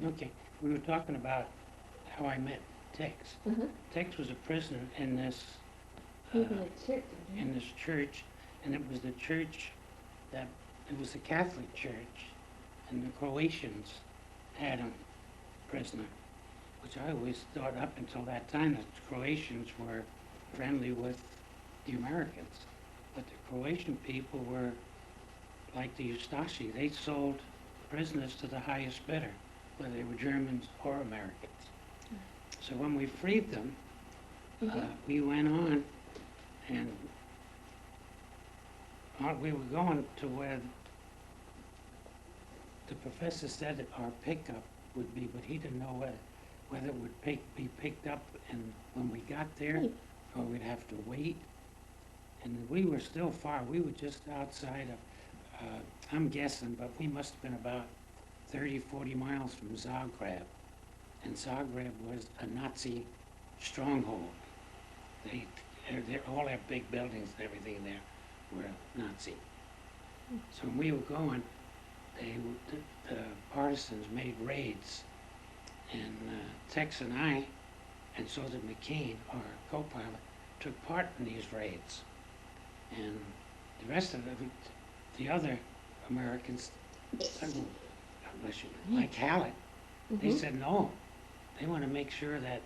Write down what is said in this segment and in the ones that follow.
Okay, we were talking about how I met Tex. Uh-huh. Tex was a prisoner in this, He was in a church, wasn't in this church, and it was the church that, it was the Catholic church, and the Croatians had him prisoner, which I always thought up until that time that the Croatians were friendly with the Americans. But the Croatian people were like the Ustashi. They sold prisoners to the highest bidder, whether they were Germans or Americans. So when we freed them, we went on and we were going to where the professor said that our pickup would be, but he didn't know whether it would be picked up and when we got there, Right. or we'd have to wait. And we were still far. We were just outside of, I'm guessing, but we must have been about 30, 40 miles from Zagreb. And Zagreb was a Nazi stronghold. They're all their big buildings and everything there were Nazi. So when we were going, the partisans made raids, and Tex and I, and so did McCain, our co-pilot, took part in these raids. And the rest of the other Americans, God bless you, like Hallett, they said no. They want to make sure that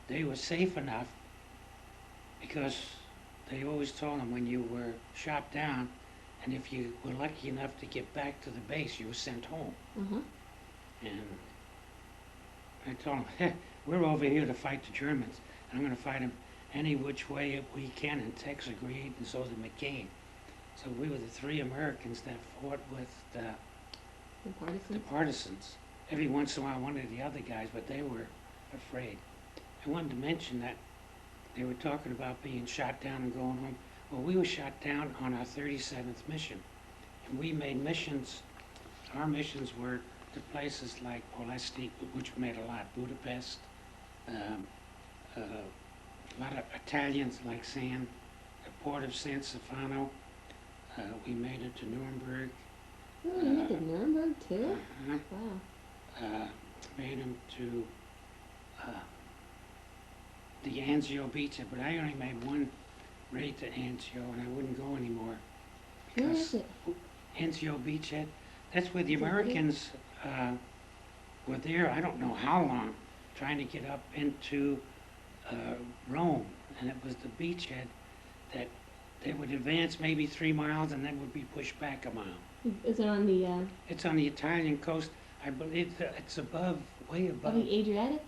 they were safe enough, because they always told them when you were shot down, and if you were lucky enough to get back to the base, you were sent home. And I told them, hey, we're over here to fight the Germans, and I'm going to fight them any which way we can. And Tex agreed, and so did McCain. So we were the three Americans that fought with the partisans. Every once in a while, one of the other guys, but they were afraid. I wanted to mention that they were talking about being shot down and going home. Well, we were shot down on our 37th mission, and we made missions. Our missions were to places like Polesti, which we made a lot, Budapest, a lot of Italians like San, the port of San Stefano. We made it to Nuremberg. Oh, you went to Nuremberg too? Uh, Wow. Made them to the Anzio beach, but I only made one raid to Anzio, and I wouldn't go anymore. Where is it? Anzio Beachhead, that's where the Is it big? Americans were there, I don't know how long, trying to get up into Rome. And it was the beachhead that they would advance maybe 3 miles and then would be pushed back a mile. Is it on the It's on the Italian coast. I believe that it's above, way above. on the Adriatic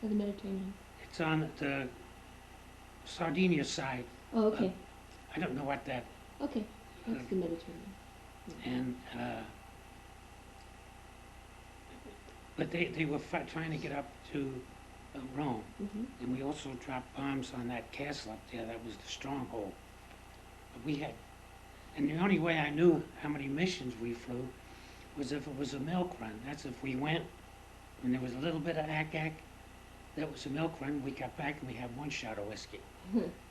or the Mediterranean? It's on the Sardinia side. Oh, okay. I don't know what that, Okay, that's the Mediterranean. and, but they were trying to get up to Rome. And we also dropped bombs on that castle up there. That was the stronghold. But we had, and the only way I knew how many missions we flew was if it was a milk run. That's if we went, when there was a little bit of ack-ack, that was a milk run. We got back and we had one shot of whiskey.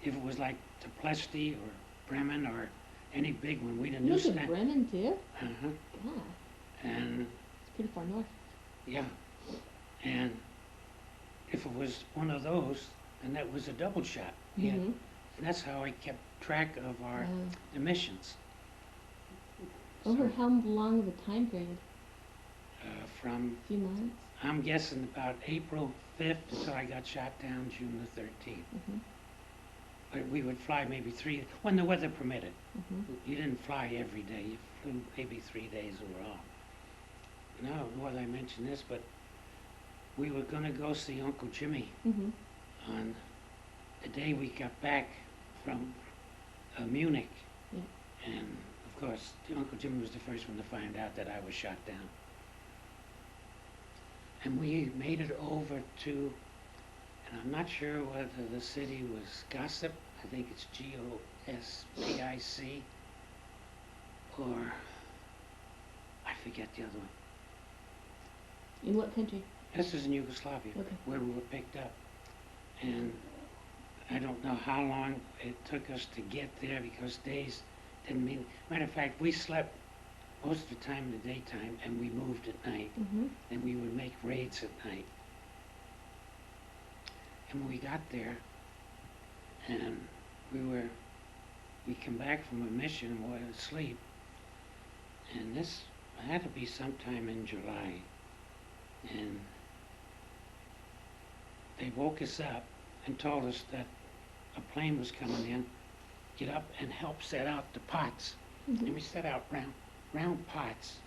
If it was like to Plesty or Bremen or any big one, we didn't You do went to that. Bremen too? Uh-huh. God, And, it's pretty far north. yeah. And if it was one of those, then that was a double shot. Yeah. And that's how I kept track of our the missions. Over So, how long of a time period? from, A few months? I'm guessing about April 5th until I got shot down June the 13th. But we would fly maybe when the weather permitted. You didn't fly every day. You flew maybe 3 days overall. Now, whether I mention this, but we were going to go see Uncle Jimmy on the day we got back from Munich. Yeah. And, of course, Uncle Jimmy was the first one to find out that I was shot down. And we made it over to, and I'm not sure whether the city was Gossip, I think it's Gospic, or I forget the other one. In what country? This is in Yugoslavia, Okay. where we were picked up. And I don't know how long it took us to get there, because days didn't mean, matter of fact, we slept most of the time in the daytime, and we moved at night, Mhm. and we would make raids at night. And when we got there, and we come back from a mission and we were asleep, and this had to be sometime in July, and they woke us up and told us that a plane was coming in, get up and help set out the pots. Mhm. And we set out round pots.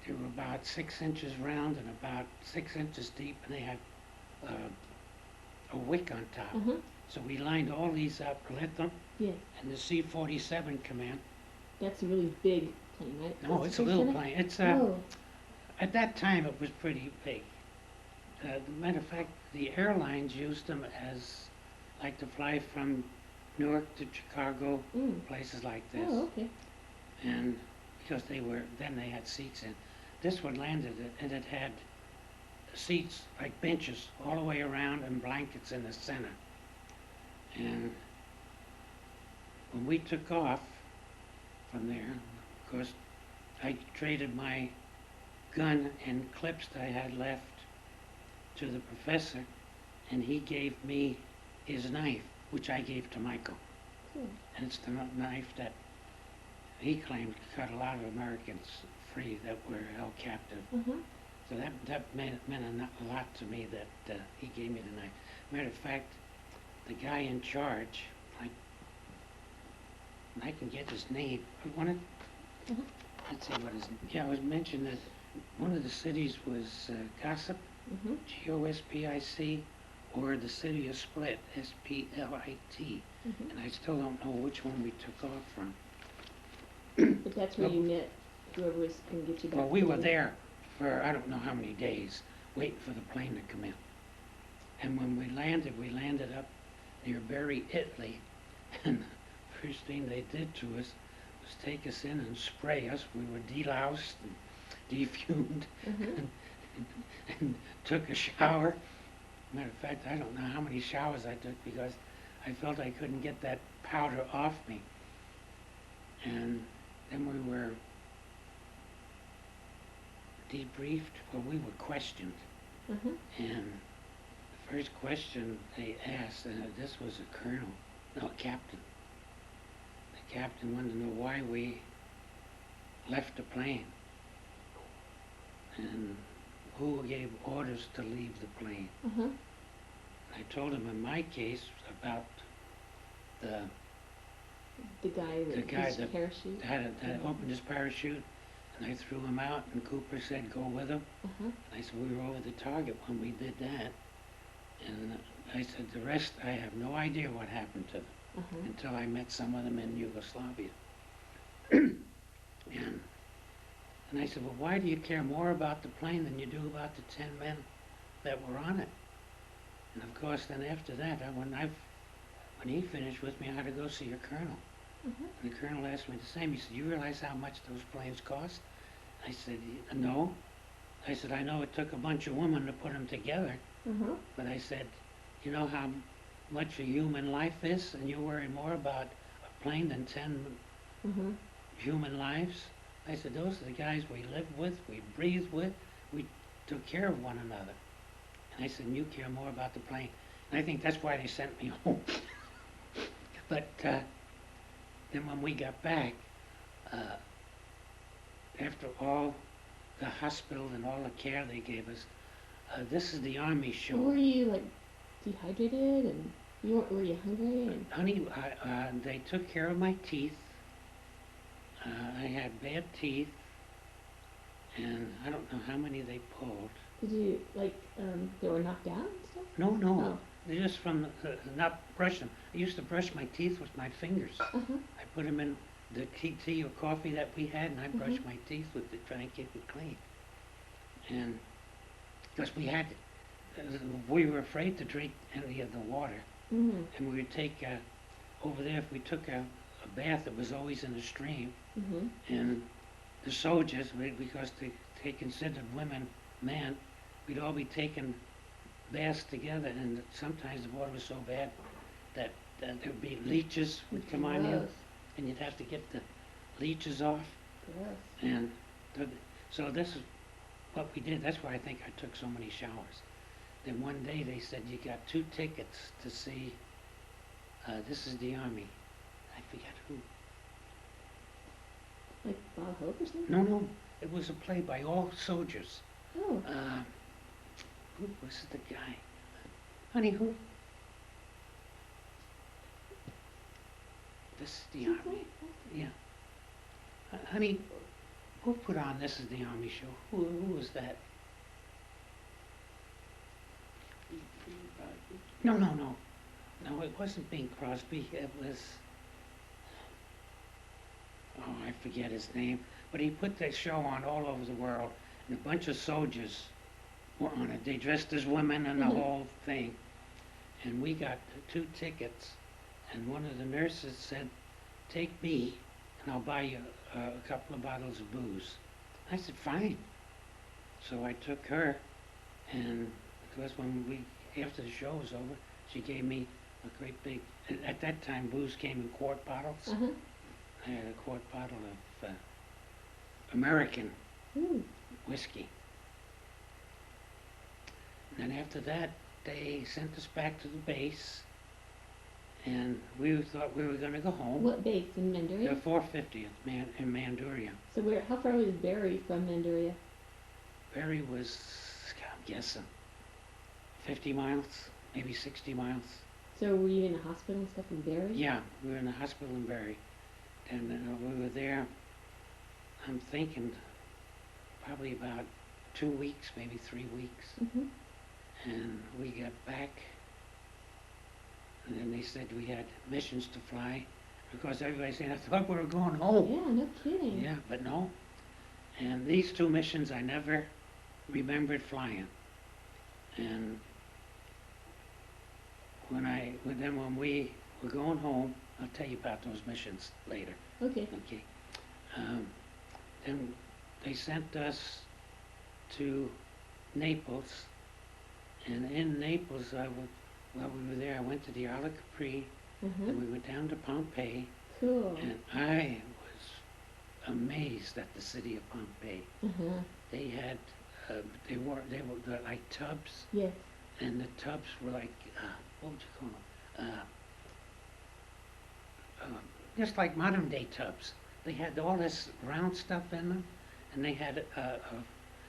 They were about 6 inches round and about 6 inches deep, and they had a wick on top. Uh-huh. So we lined all these up, lit them, Yeah. and the C-47 come in. That's a really big plane, right? No, That's it's a big little center? plane. It's Oh. at that time it was pretty big. Matter of fact, the airlines used them as like to fly from Newark to Chicago, Mm. places like this. Oh, okay. And because then they had seats in. This one landed it, and it had seats, like benches, all the way around and blankets in the center. And when we took off from there, of course, I traded my gun and clips that I had left to the professor, and he gave me his knife, which I gave to Michael. Cool. And it's the knife that he claimed cut a lot of Americans free that were held captive. Uh-huh. So that meant a lot to me that he gave me the knife. Matter of fact, the guy in charge, I can get his name. I wanted, Uh-huh. let's see what his, yeah, it was mentioned that one of the cities was Gossip, Mhm. Gospic, or the city of Split, Split. Mhm. And I still don't know which one we took off from. But that's where you met whoever was going to get you back. Well, we to were the- there for I don't know how many days, waiting for the plane to come in. And when we landed up near Bari, Italy, and the first thing they did to us was take us in and spray us. We were deloused and defumed Mhm. and took a shower. Matter of fact, I don't know how many showers I took because I felt I couldn't get that powder off me. And then we were debriefed, well, we were questioned. Mhm. And the first question they asked, and this was a colonel, no, a captain. The captain wanted to know why we left the plane and who gave orders to leave the plane. Uh-huh. I told him in my case about the The guy The with guy his that parachute. that opened his parachute, and I threw him out, and Cooper said, go with him. Uh-huh. And I said, we were over the target when we did that. And I said, the rest, I have no idea what happened to them Uh-huh. until I met some of them in Yugoslavia. And I said, well, why do you care more about the plane than you do about the 10 men that were on it? And of course, then after that, when he finished with me, I had to go see a colonel. Uh-huh. And the colonel asked me the same. He said, you realize how much those planes cost? I said, no. I said, I know it took a bunch of women to put them together, Uh-huh. but I said, you know how much a human life is? And you worry more about a plane than 10 Uh-huh. human lives? I said, those are the guys we lived with, we breathed with, we took care of one another. And I said, you care more about the plane. And I think that's why they sent me home. But then when we got back, after all the hospital and all the care they gave us, this is the Army show. Were you like dehydrated and were you hungry? And... Honey, they took care of my teeth. I had bad teeth, and I don't know how many they pulled. Did you they were knocked out and stuff? No, no, Oh. they're just from not brushing. I used to brush my teeth with my fingers. Uh-huh. I put them in the tea or coffee that we had, and I brushed Mhm. my teeth with it, trying to keep it clean. And because we were afraid to drink any of the water, Mm-hmm. and we would take over there. If we took a bath, it was always in the stream. Mm-hmm. And the soldiers, because they considered women men, we'd all be taking baths together, and sometimes the water was so bad that there would be leeches would come on you, Gross. and you'd have to get the leeches off. Gross. And th- so this is what we did. That's why I think I took so many showers. Then one day they said, you got 2 tickets to see, This Is the Army. I forget who. Like Bob Hope or something? No, it was a play by all soldiers. Oh. Who was the guy? Honey, who? This Is the Army. Yeah. Honey, who put on This Is the Army show? Who was that? No. No, it wasn't Bing Crosby. It was, oh, I forget his name. But he put that show on all over the world, and a bunch of soldiers were on it. They dressed as women and the whole thing. And we got 2 tickets, and one of the nurses said, take me, and I'll buy you a couple of bottles of booze. I said, fine. So I took her, and because after the show was over, she gave me a great big, at that time booze came in quart bottles. Uh-huh. I had a quart bottle of American Ooh. whiskey. And then after that, they sent us back to the base, and we thought we were going to go home. What base in The Manduria? 450th in Manduria. So how far was Barry from Manduria? Barry was, I'm guessing, 50 miles, maybe 60 miles. So were you in the hospital and stuff in Barry? Yeah, we were in the hospital in Barry. And we were there, I'm thinking, probably about 2 weeks, maybe 3 weeks. Mm-hmm. And we got back, and then they said we had missions to fly, because everybody said, I thought we were going home. Yeah, no kidding. Yeah, but no. And these 2 missions I never remembered flying. And when we were going home, I'll tell you about those missions later. Okay. Okay. Then they sent us to Naples, and in Naples, while we were there, I went to the Isle of Capri, Uh-huh. and we went down to Pompeii, Cool. and I was amazed at the city of Pompeii. Uh-huh. They had, they were like tubs, Yes. and the tubs were like, what would you call them? Just like modern day tubs. They had all this round stuff in them, and they had,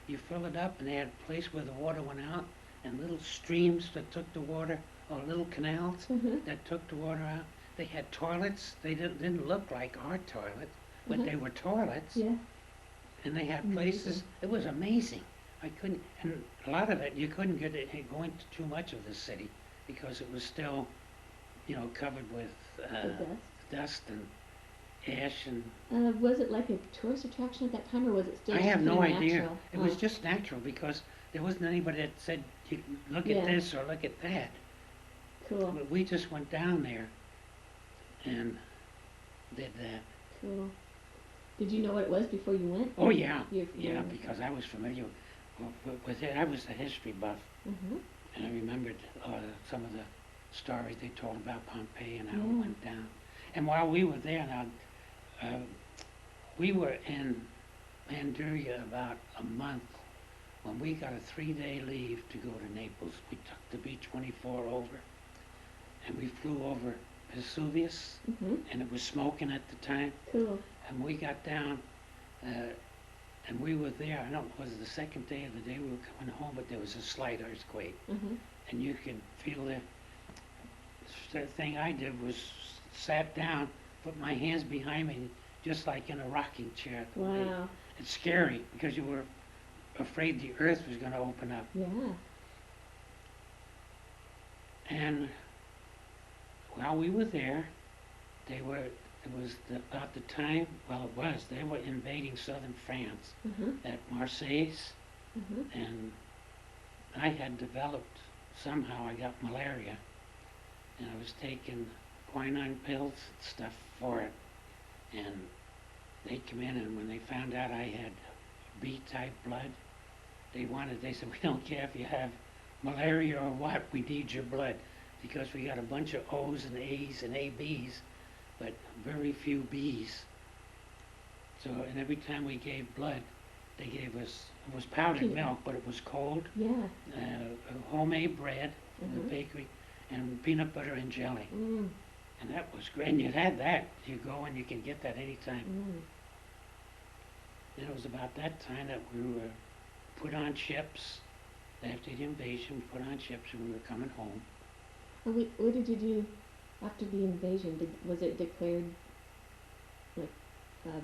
you fill it up, and they had a place where the water went out, and little streams that took the water, or little canals Mm-hmm. that took the water out. They had toilets. They didn't look like our toilet, but they were toilets. Yeah. And they had Amazing. places. It was amazing. I couldn't, and a lot of it you couldn't go into too much of the city because it was still, covered with The dust. dust and ash and. Was it like a tourist attraction at that time, or was it still I just have no kinda idea. natural? It was just natural because there wasn't anybody that said, look Yeah. at this or look at that. Cool. But we just went down there and did that. Cool. Did you know what it was before you went? Oh, yeah. You're Yeah, familiar. because I was familiar with it. I was a history buff, Mhm. and I remembered some of the stories they told about Pompeii and how it Yeah. went down. And while we were there, now, we were in Manduria about a month when we got a 3-day leave to go to Naples. We took the B-24 over, and we flew over Vesuvius, Mhm. and it was smoking at the time. Cool. And we got down, and we were there. I don't know, was it the second day of the day we were coming home, but there was a slight earthquake, Mhm. and you could feel it. The thing I did was sat down, put my hands behind me, just like in a rocking chair. Wow. It's scary because you were afraid the earth was going to open up. Yeah. And while we were there, it was about the time, they were invading southern France Mhm. at Marseilles, Mhm. and I had developed, somehow I got malaria, and I was taking quinine pills and stuff for it, and they come in, and when they found out I had B-type blood, they said, we don't care if you have malaria or what, we need your blood, because we got a bunch of O's and A's and AB's, but very few B's. So, and every time we gave blood, they gave us, it was powdered Peanut. milk, but it was cold, Yeah. homemade bread in the Uh-huh. bakery, and peanut butter and jelly. Mm. And that was great, and you had that, you go and you can get that anytime. Mm. And it was about that time that we were put on ships, after the invasion, put on ships and we were coming home. And what did you do after the invasion? Was it declared like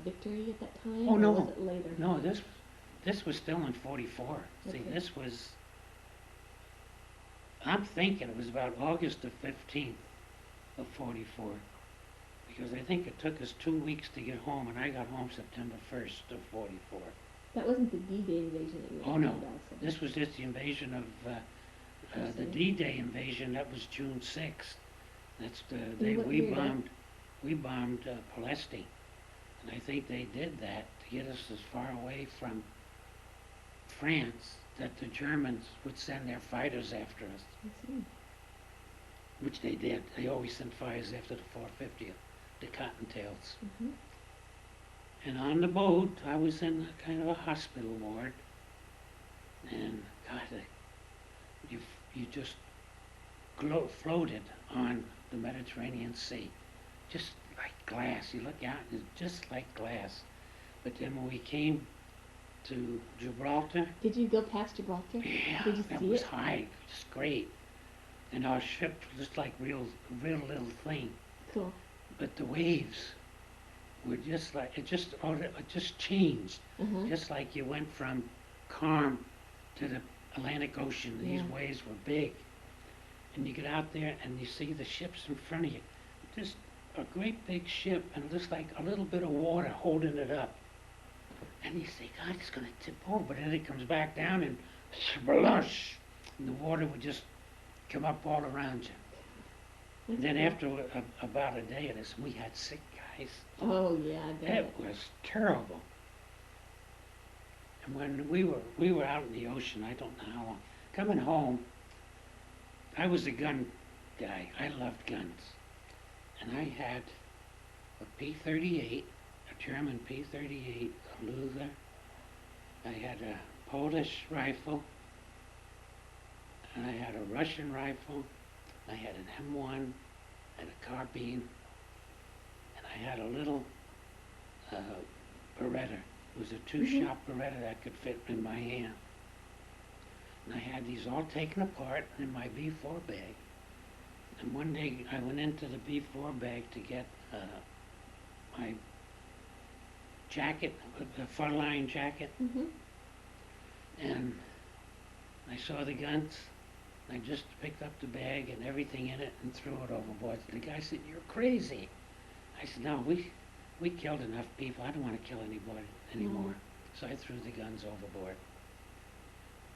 victory at that time, Oh, or no. was it later? No, this was still in 44. See, Okay. this was, I'm thinking it was about August the 15th of 44. Because I think it took us 2 weeks to get home, and I got home September 1st of 44. That wasn't the D-Day invasion that you were Oh, talking no. about. So. This was just the invasion of, the D-Day invasion, that was June 6th. That's the day what we year that? bombed Palestine. And I think they did that to get us as far away from France that the Germans would send their fighters after us, I see. which they did. They always sent fighters after the 450th, the Cottontails. Mm-hmm. And on the boat, I was in a kind of a hospital ward, and God, you just floated on the Mediterranean Sea, just like glass. You look out, it's just like glass. But then when we came to Gibraltar, Did you go past Gibraltar? yeah, Did you that see was it? high, just great. And our ship was just like real little thing. Cool. But the waves were just like, it just changed. Uh-huh. Just like you went from calm to the Atlantic Ocean, these Yeah. waves were big. And you get out there and you see the ships in front of you. Just a great big ship and just like a little bit of water holding it up. And you say, God, it's going to tip over. But then it comes back down and splush. And the water would just come up all around you. That's And then cool. after about a day of this, we had sick guys. Oh yeah, I bet. It was terrible. And when we were out in the ocean, I don't know how long, coming home, I was a gun guy. I loved guns. And I had a P-38, a German P-38, a Luger. I had a Polish rifle. And I had a Russian rifle. I had an M1 and a carbine. And I had a little Beretta. It was a two-shot Beretta that could fit in my hand. And I had these all taken apart in my B4 bag. And one day I went into the B4 bag to get my jacket, the fur-lined jacket, Mm-hmm. and I saw the guns. I just picked up the bag and everything in it and threw it overboard. The guy said, "You're crazy." I said, "No, we killed enough people. I don't want to kill anybody anymore." So I threw the guns overboard.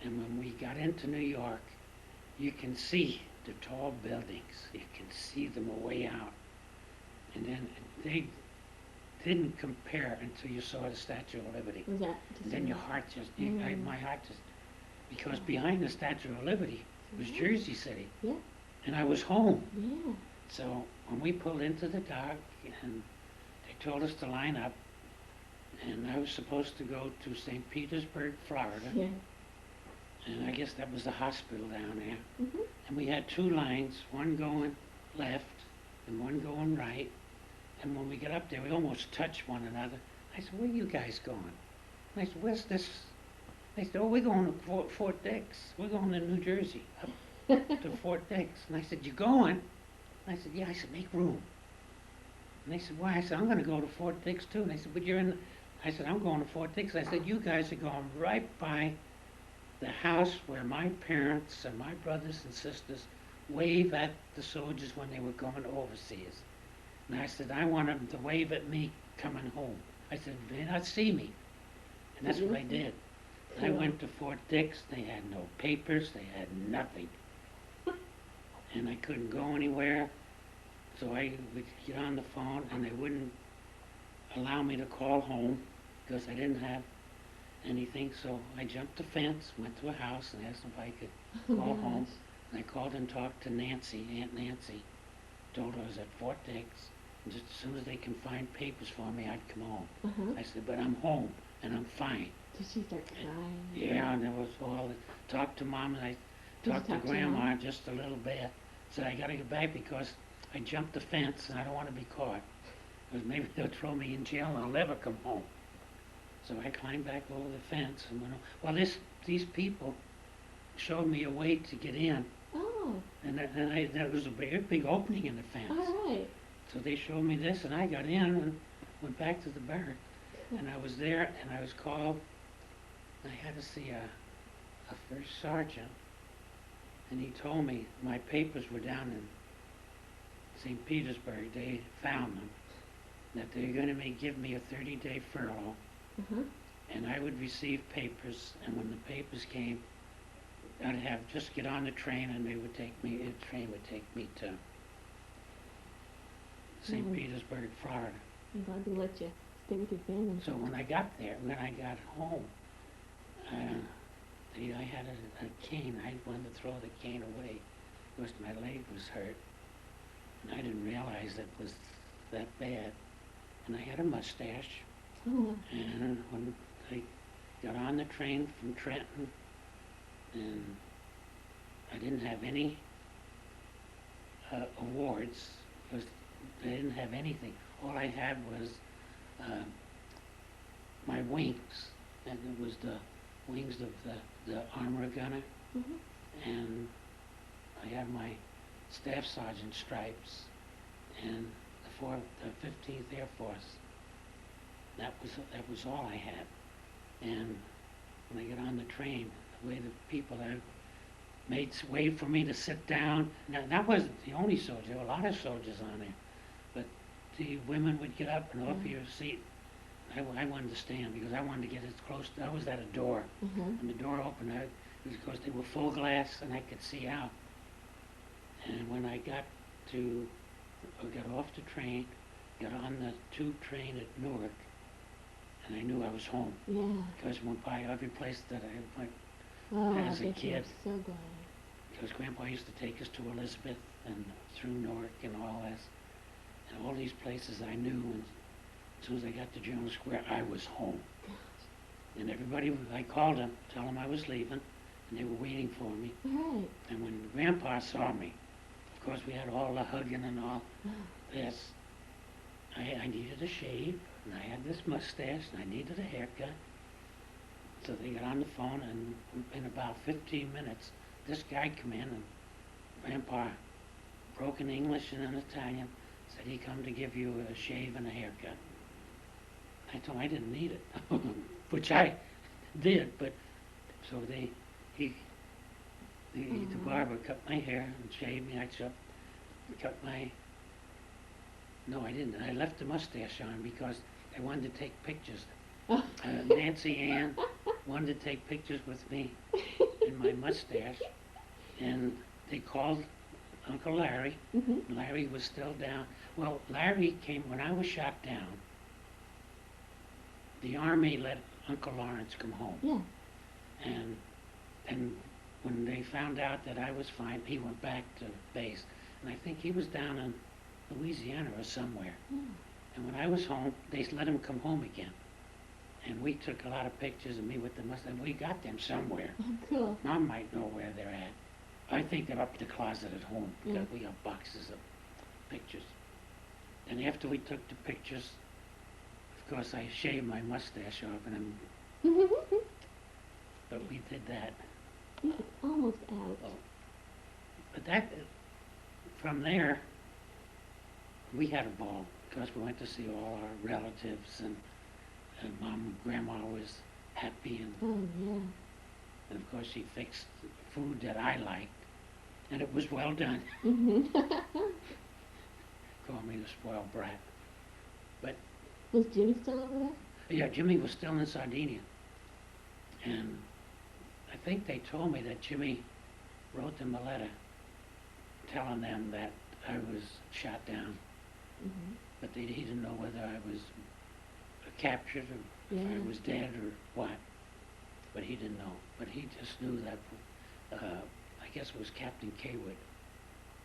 And when we got into New York, you can see the tall buildings. You can see them way out. And then they didn't compare until you saw the Statue of Liberty. Was that? And then your heart just, my heart just, because Wow. behind the Statue of Liberty was Yeah. Jersey City. Yeah. And I was home. Yeah. So when we pulled into the dock and they told us to line up, and I was supposed to go to St. Petersburg, Florida, Yeah. and I guess that was the hospital down there. Mm-hmm. And we had two lines, one going left and one going right. And when we got up there, we almost touched one another. I said, "Where are you guys going?" And I said, "Where's this?" They said, "Oh, we're going to Fort Dix. We're going to New Jersey, up to Fort Dix." And I said, "You going?" And I said, "Yeah." I said, "Make room." And they said, "Why?" I said, "I'm going to go to Fort Dix too." And they said, "But you're in," I said, "I'm going to Fort Dix." I said, "You guys are going right by the house where my parents and my brothers and sisters wave at the soldiers when they were going overseas." And I said, "I want them to wave at me coming home." I said, "They not see me." And that's what I did. And I Cool. went to Fort Dix. They had no papers. They had nothing. And I couldn't go anywhere. So I would get on the phone, and they wouldn't allow me to call home because I didn't have anything. So I jumped the fence, went to a house, and asked if I could call home. Gosh. And I called and talked to Nancy, Aunt Nancy. Told her I was at Fort Dix. Just as soon as they can find papers for me, I'd come home. Uh-huh. I said, but I'm home and I'm fine. Did she start crying? Yeah, and there was all, talked to Mom and I Did you talked to talk to your Grandma mom? just a little bit. Said, I gotta get back because I jumped the fence and I don't wanna be caught. Because maybe they'll throw me in jail and I'll never come home. So I climbed back over the fence and went, well, these people showed me a way to get in. Oh, And there was a big opening in the fence. all right. So they showed me this and I got in and went back to the barrack. And I was there and I was called. I had to see a first sergeant. And he told me my papers were down in St. Petersburg. They found them. That they were going to give me a 30-day furlough. Uh-huh. And I would receive papers. And when the papers came, I'd have just get on the train and the train would take me to St. Mhm. Petersburg, Florida. I'm glad they let you stay with your family. So when I got home, I had a cane. I wanted to throw the cane away because my leg was hurt. And I didn't realize it was that bad. And I had a mustache. Oh, And when I got on the train from Trenton, and I didn't have any awards because I didn't have anything. All I had was my wings, and it was the wings of the armor gunner, mhm. and I had my staff sergeant stripes, and the 15th Air Force. That was all I had. And when I got on the train, the way the people had made way for me to sit down. Now that wasn't the only soldier. There were a lot of soldiers on there, but the women would get up and offer you a seat. I wanted to stand because I wanted to get as close. I was at a door, Mhm. and the door opened. It was because they were full glass, and I could see out. And when I got off the train, got on the tube train at Newark, and I knew I was home Yeah. because I went by every place that I went Oh, as a I bet you're kid. so glad. Because Grandpa used to take us to Elizabeth and through Newark and all this. And all these places I knew, and as soon as I got to General Square, I was home. And everybody, I called them, tell them I was leaving, and they were waiting for me. All right. And when Grandpa saw me, of course we had all the hugging and all this, I needed a shave, and I had this mustache, and I needed a haircut. So they got on the phone, and in about 15 minutes, this guy come in, and Grandpa broken English and an Italian, said he come to give you a shave and a haircut. I told him I didn't need it, which I did, but so the barber cut my hair and shaved me. No, I didn't. I left the mustache on because I wanted to take pictures. Nancy Ann wanted to take pictures with me in my mustache, and they called Uncle Larry. Mhm. Larry was still down. Well, Larry came when I was shot down. The Army let Uncle Lawrence come home, Yeah. and when they found out that I was fine, he went back to base, and I think he was down in Louisiana or somewhere. Yeah. And when I was home, they let him come home again. And we took a lot of pictures of me with the mustache. We got them somewhere. Oh, cool. Mom might know where they're at. I think they're up in the closet at home because we got boxes of pictures. And after we took the pictures, of course, I shaved my mustache off, but we did that. It's almost out. But from there, we had a ball because we went to see all our relatives, and Mom and Grandma was happy, Oh, yeah. and of course she fixed food that I liked, and it was well done. Mhm. Called me the spoiled brat. But Was Jimmy still over there? yeah, Jimmy was still in Sardinia, and I think they told me that Jimmy wrote them a letter telling them that I was shot down, Mhm. but he didn't know whether I was captured or if I Yeah. was dead or what. But he didn't know. But he just knew that, I guess it was Captain Kaywood,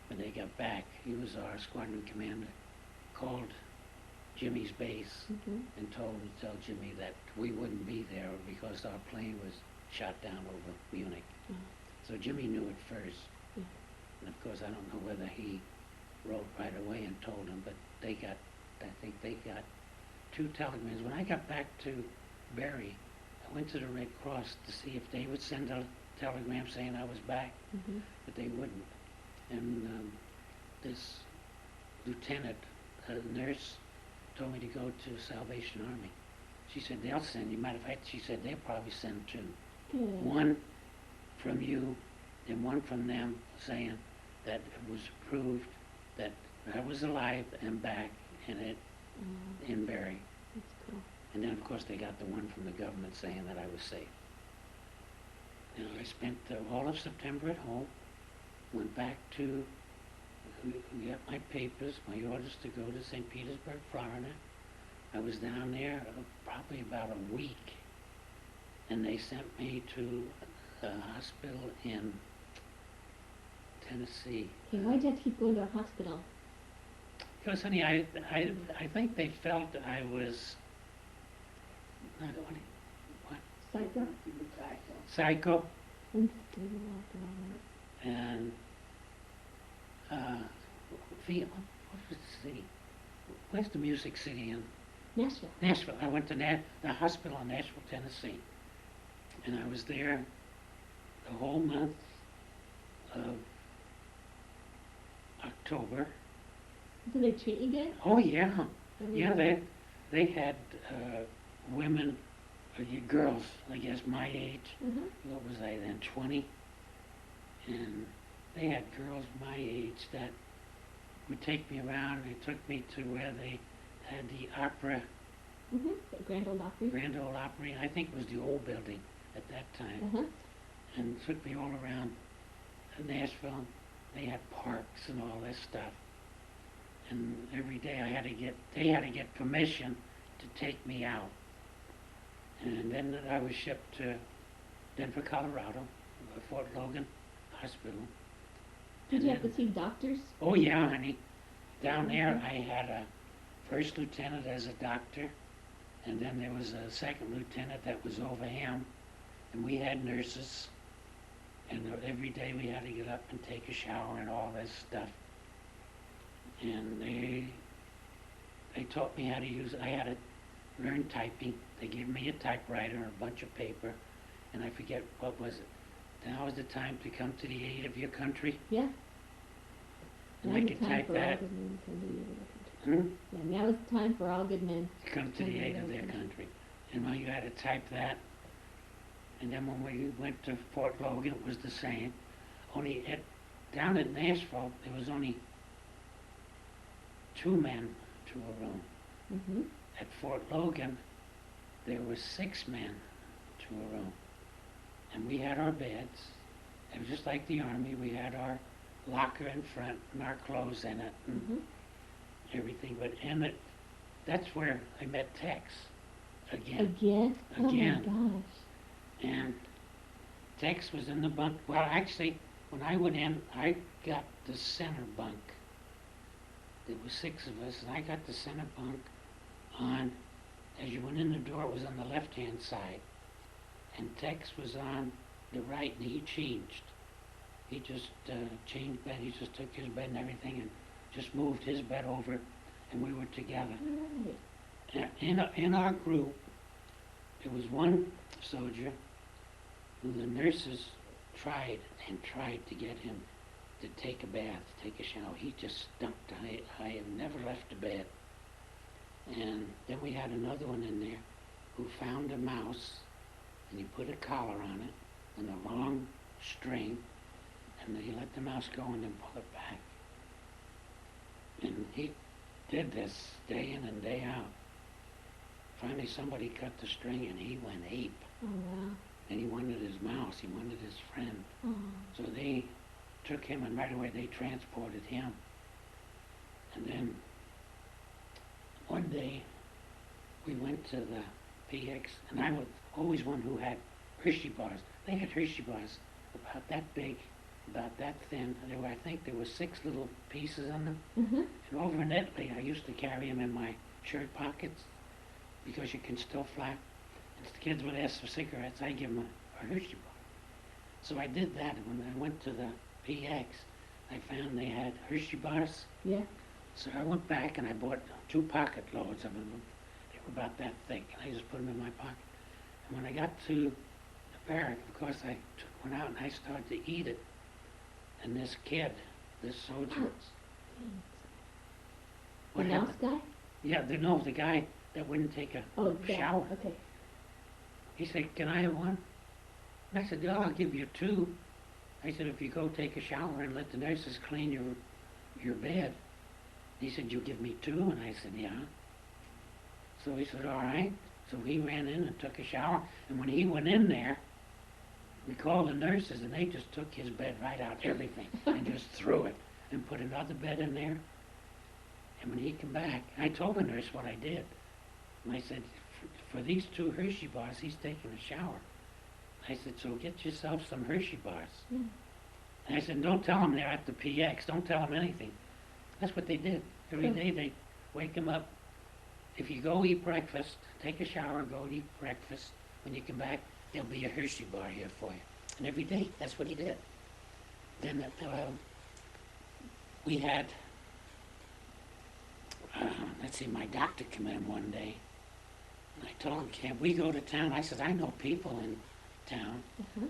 when they got back. He was our squadron commander. called Jimmy's base Mm-hmm. and told him to tell Jimmy that we wouldn't be there because our plane was shot down over Munich. Oh. So Jimmy knew it first. Yeah. And of course, I don't know whether he wrote right away and told him, but I think they got 2 telegrams. When I got back to Barry, I went to the Red Cross to see if they would send a telegram saying I was back, Mm-hmm. but they wouldn't. And this lieutenant, nurse, told me to go to Salvation Army. She said, they'll send you. Matter of fact, she said, they'll probably send 2. Good. One from you and one from them saying that it was proved that I was alive and back in Barry. That's cool. And then, of course, they got the one from the government saying that I was safe. You know, I spent all of September at home, went back to get my papers, my orders to go to St. Petersburg, Florida. I was down there probably about a week, and they sent me to a hospital in Tennessee. Hey, why'd you have to keep going to a hospital? Because, honey, I think they felt I was, not only, what, Psycho? psycho, Unstable after all and, what was the city? Where's the Music City in? that. Nashville. Nashville. I went to the hospital in Nashville, Tennessee, and I was there the whole month of October. Did they treat you good? Oh, yeah. I mean, Yeah, they had women, girls, I guess, my age. Uh-huh. What was I then, 20? And they had girls my age that would take me around. They took me to where they had the opera, Mm-hmm. The Grand Ole Opry. Grand Ole Opry. I think it was the old building at that time. Uh-huh. And took me all around Nashville. They had parks and all this stuff. And every day they had to get permission to take me out. And then I was shipped to Denver, Colorado, Fort Logan Hospital. Did And you have to then- see doctors? Oh, yeah, honey. Down there, I had a first lieutenant as a doctor, and then there was a second lieutenant that was over him, and we had nurses, and every day we had to get up and take a shower and all this stuff. And they taught me how to use, I had to learn typing. They gave me a typewriter and a bunch of paper, and I forget, what was it? Now is the time to come to the aid of your country. Yeah. And Now I is could the time type for all that. good men to come to the aid of their country. Hmm? Yeah, now is the time for all good men. Come to the aid of their country. And when you had to type that, and then when we went to Fort Logan, it was the same. Only down at Nashville, there was only 2 men to a room. Mm-hmm. At Fort Logan, there were 6 men to a room. And we had our beds. It was just like the Army. We had our locker in front and our clothes in it and Mm-hmm. everything. But in it, that's where I met Tex again. Again? Again. Oh my gosh. And Tex was in the bunk. Well, actually, when I went in, I got the center bunk. There were 6 of us, and I got the center bunk on, as you went in the door, it was on the left-hand side. And Tex was on the right, and he changed. He just changed bed. He just took his bed and everything and just moved his bed over, and we were together. All right. In our group, there was one soldier who the nurses tried and tried to get him to take a bath, take a shower. He just stunk. I have never left the bed. And then we had another one in there who found a mouse, and he put a collar on it and a long string, and he let the mouse go and then pull it back. And he did this day in and day out. Finally, somebody cut the string, and he went ape. Oh wow. And he wanted his mouse. He wanted his friend. Oh. So they took him, and right away they transported him. And then one day we went to the PX, and I was always one who had Hershey bars. They had Hershey bars about that big, about that thin. I think there were 6 little pieces in them. Mm-hmm. And over in Italy, I used to carry them in my shirt pockets because you can still flap. And if the kids would ask for cigarettes, I'd give them a Hershey bar. So I did that. And when I went to the PX, I found they had Hershey bars. Yeah. So I went back and I bought 2 pocket loads of them. They were about that thick, and I just put them in my pocket. And when I got to the barrack, of course, I took one out and I started to eat it. And this kid, this soldier, The what mouse happened? guy? Yeah, no, the guy that wouldn't take a Oh, that. shower. Okay. He said, "Can I have one?" And I said, "Yeah, I'll give you 2." I said, "If you go take a shower and let the nurses clean your bed." He said, "You'll give me 2?" And I said, "Yeah." So he said, "All right." So he ran in and took a shower. And when he went in there, we called the nurses, and they just took his bed right out, everything, and just threw it and put another bed in there. And when he came back, I told the nurse what I did. And I said, for these 2 Hershey bars, he's taking a shower. I said, so get yourself some Hershey bars. Yeah. And I said, don't tell him they're at the PX. Don't tell him anything. That's what they did. Every day they wake him up. If you go eat breakfast, take a shower, go eat breakfast. When you come back, there'll be a Hershey bar here for you. And every day, that's what he did. Then we had, let's see, my doctor come in one day. And I told him, can we go to town? I said, I know people in town. Uh-huh.